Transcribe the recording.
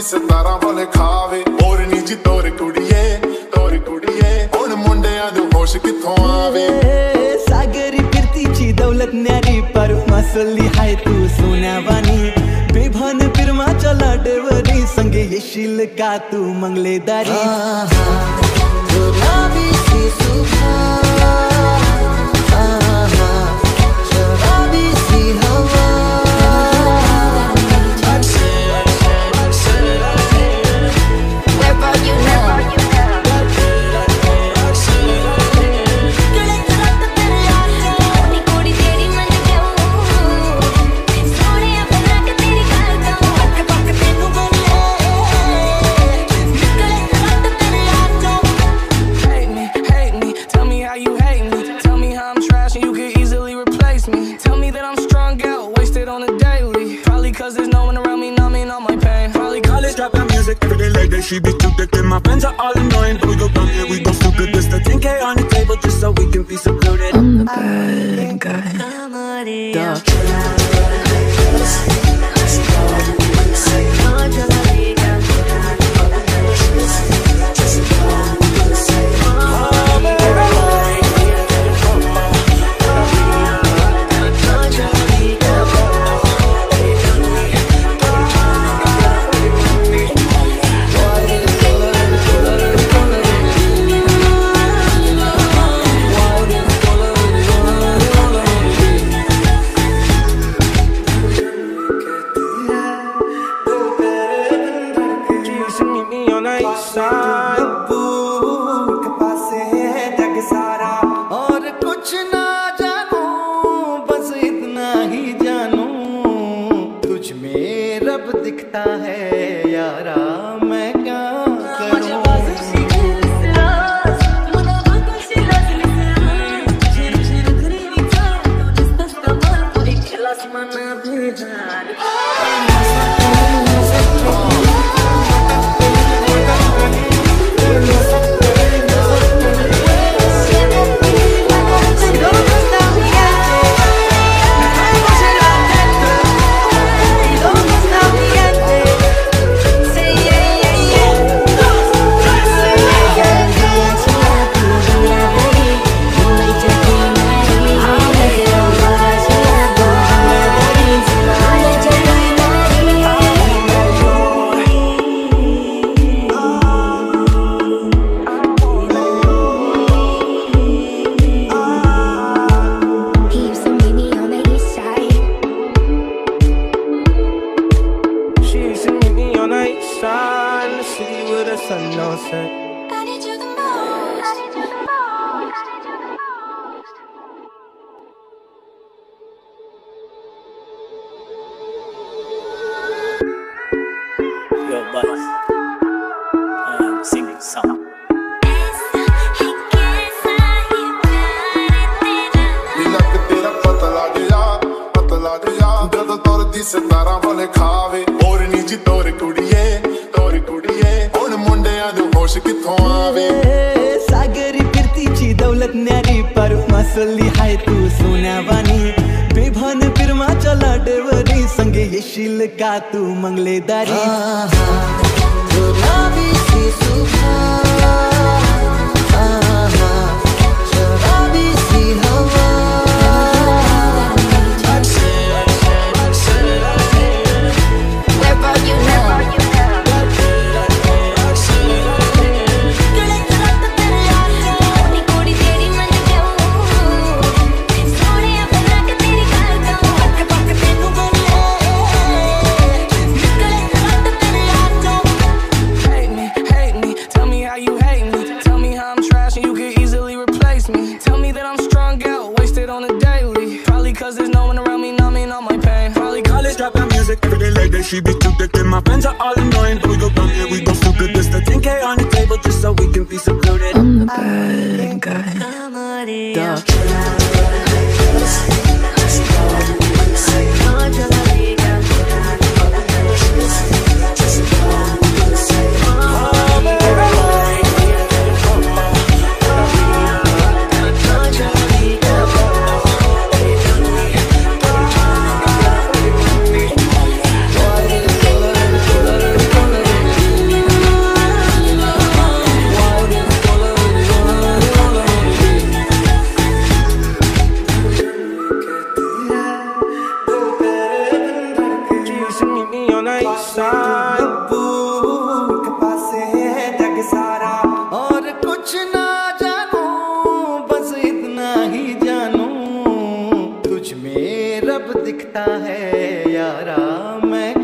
17 वाले खावे और नीची तोर कुड़िए हुण मुंडियां दे होश किथों आवे। सागरी फिरतीची दौलत न्यारी पर मसली हाय तू सोन्यावानी बेभान फिरमाच्या लाटेवरी संगे येशील का तू मंगलेदारी। She be too thick and my friends are all annoying, but we go down here, we gon' feel good. Just a 10K on the table just so we can be secluded. I'm the bad guy. दिखता है यारा मैं क्या करूं। Yo, Buzz, singing song. ਜਦੋਂ ਤੁਰਦੀ 17 ਵਾਲੇ ਖਾਵੇ ਹੋਰ ਨੀਜੀ ਤੋਰ ਕੁੜੀਏ ਹੁਣ ਮੁੰਡਿਆਂ ਦੇ ਹੋਸ਼ ਕਿੱਥੋਂ ਆਵੇ। सागरी फिरतीची दौलत न्यारी पर मसली हाय तू सोन्यावानी बेभान फिरमाच्या लाटेवरी संगे येशील का तू मंगलेदारी। She be too thick and my friends are all annoying, but we go down here, we gon' feel good. Just a 10K on the table just so we can be secluded. I'm the bad guy. रब दिखता है यारा, मैं